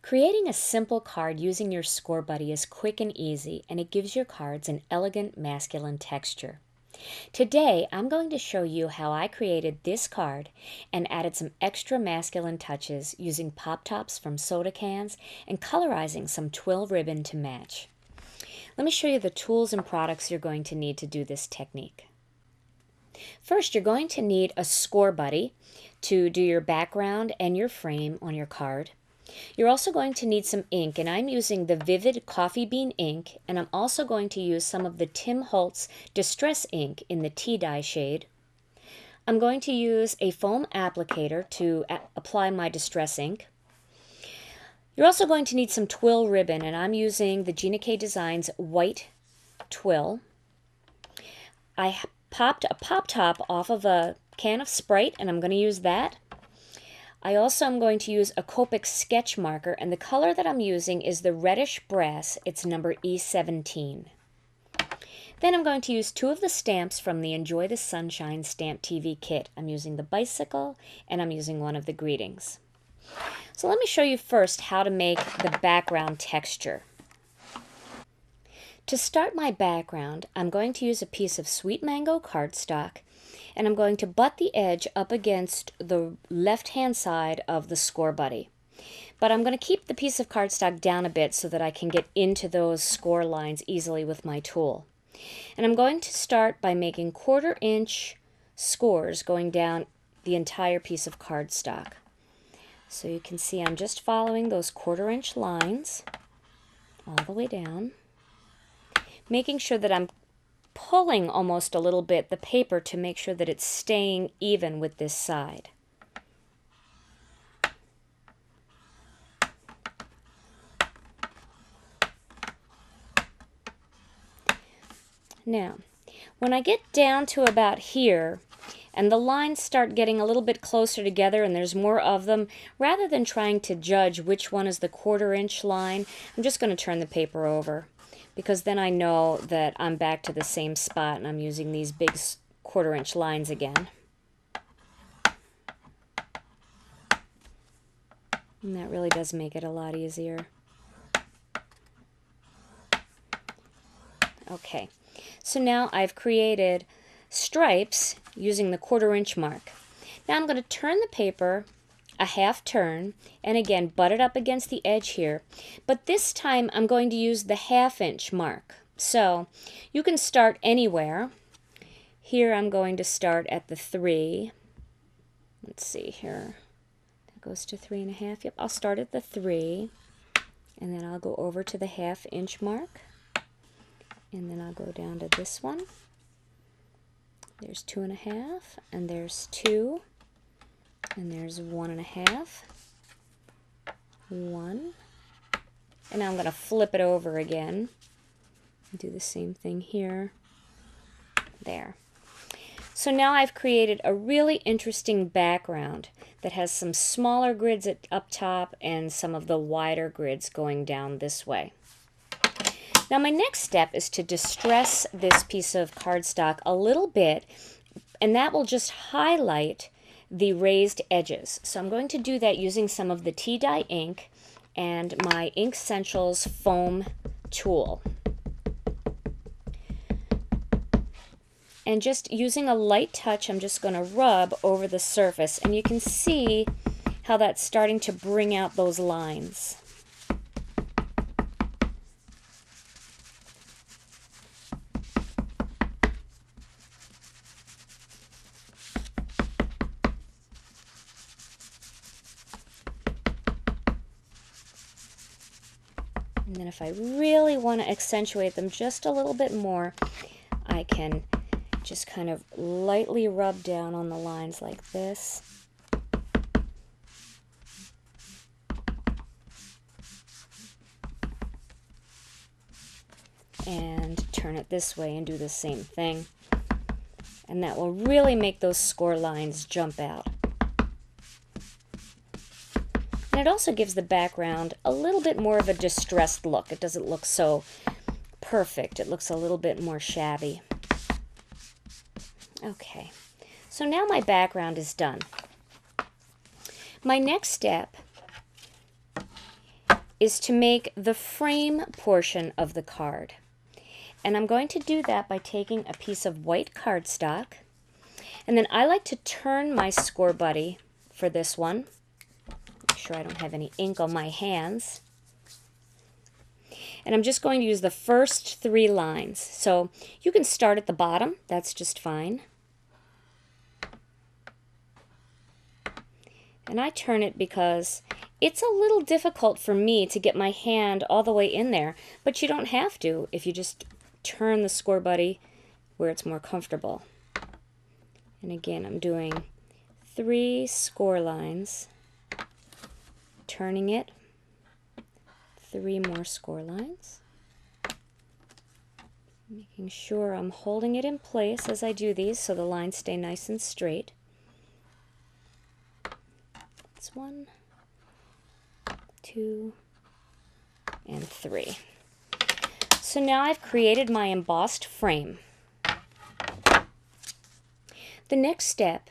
Creating a simple card using your Scor-Buddy is quick and easy, and it gives your cards an elegant masculine texture. Today, I'm going to show you how I created this card and added some extra masculine touches using pop tops from soda cans and colorizing some twill ribbon to match. Let me show you the tools and products you're going to need to do this technique. First, you're going to need a Scor-Buddy to do your background and your frame on your card. You're also going to need some ink, and I'm using the Vivid Coffee Bean ink, and I'm also going to use some of the Tim Holtz Distress ink in the tea dye shade. I'm going to use a foam applicator to apply my distress ink. You're also going to need some twill ribbon, and I'm using the Gina K Designs white twill. I popped a pop top off of a can of Sprite, and I'm going to use that. I also am going to use a Copic sketch marker, and the color that I'm using is the reddish brass. It's number E17. Then I'm going to use two of the stamps from the Enjoy the Sunshine Stamp TV kit. I'm using the bicycle, and I'm using one of the greetings. So let me show you first how to make the background texture. To start my background, I'm going to use a piece of sweet mango cardstock, and I'm going to butt the edge up against the left-hand side of the Scor-Buddy. But I'm going to keep the piece of cardstock down a bit so that I can get into those score lines easily with my tool. And I'm going to start by making 1/4 inch scores going down the entire piece of cardstock. So you can see I'm just following those 1/4 inch lines all the way down, making sure that I'm pulling almost a little bit the paper to make sure that it's staying even with this side. Now, when I get down to about here, and the lines start getting a little bit closer together and there's more of them, rather than trying to judge which one is the 1/4 inch line, I'm just going to turn the paper over, because then I know that I'm back to the same spot and I'm using these big 1/4 inch lines again. And that really does make it a lot easier. Okay, so now I've created stripes using the 1/4 inch mark. Now I'm going to turn the paper a half turn, and again butt it up against the edge here, but this time I'm going to use the 1/2 inch mark. So you can start anywhere. Here I'm going to start at the 3. Let's see here, that goes to 3 1/2. Yep, I'll start at the 3, and then I'll go over to the 1/2 inch mark, and then I'll go down to this one. There's 2 1/2, and there's 2, and there's 1 1/2, 1, and now I'm going to flip it over again and do the same thing here, there. So now I've created a really interesting background that has some smaller grids up top and some of the wider grids going down this way. Now my next step is to distress this piece of cardstock a little bit, and that will just highlight the raised edges. So I'm going to do that using some of the tea dye ink and my Ink Essentials foam tool. And just using a light touch, I'm just going to rub over the surface, and you can see how that's starting to bring out those lines. And then if I really want to accentuate them just a little bit more, I can just kind of lightly rub down on the lines like this. And turn it this way and do the same thing. And that will really make those score lines jump out. And it also gives the background a little bit more of a distressed look. It doesn't look so perfect. It looks a little bit more shabby. Okay, so now my background is done. My next step is to make the frame portion of the card. And I'm going to do that by taking a piece of white cardstock. And then I like to turn my Scor-Buddy for this one. Make sure I don't have any ink on my hands. And I'm just going to use the first 3 lines. So you can start at the bottom, that's just fine. And I turn it because it's a little difficult for me to get my hand all the way in there, but you don't have to if you just turn the Scor-Buddy where it's more comfortable. And again, I'm doing 3 score lines, turning it, 3 more score lines, making sure I'm holding it in place as I do these so the lines stay nice and straight. That's 1, 2, and 3. So now I've created my embossed frame. The next step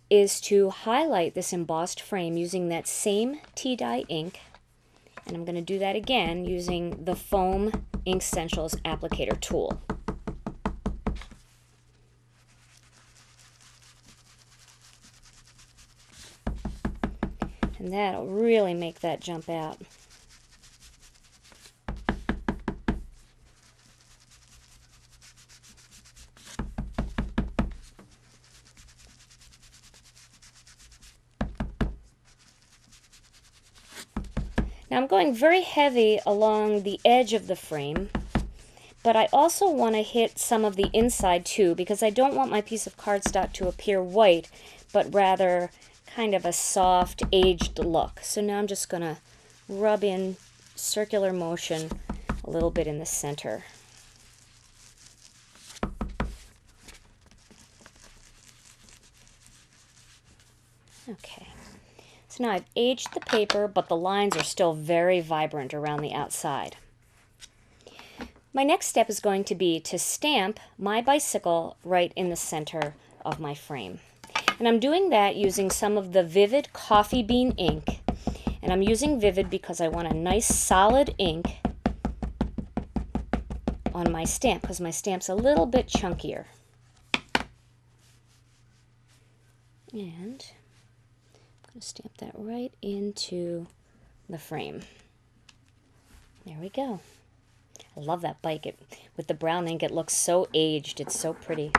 is to highlight this embossed frame using that same tea dye ink, and I'm going to do that again using the Foam Ink Essentials applicator tool. And that'll really make that jump out. Now I'm going very heavy along the edge of the frame, but I also want to hit some of the inside too, because I don't want my piece of cardstock to appear white, but rather kind of a soft, aged look. So now I'm just going to rub in circular motion a little bit in the center. Okay. So now I've aged the paper, but the lines are still very vibrant around the outside. My next step is going to be to stamp my bicycle right in the center of my frame. And I'm doing that using some of the Vivid Coffee Bean ink. And I'm using Vivid because I want a nice solid ink on my stamp, because my stamp's a little bit chunkier. And I'm going to stamp that right into the frame. There we go. I love that bike. With the brown ink, it looks so aged. It's so pretty.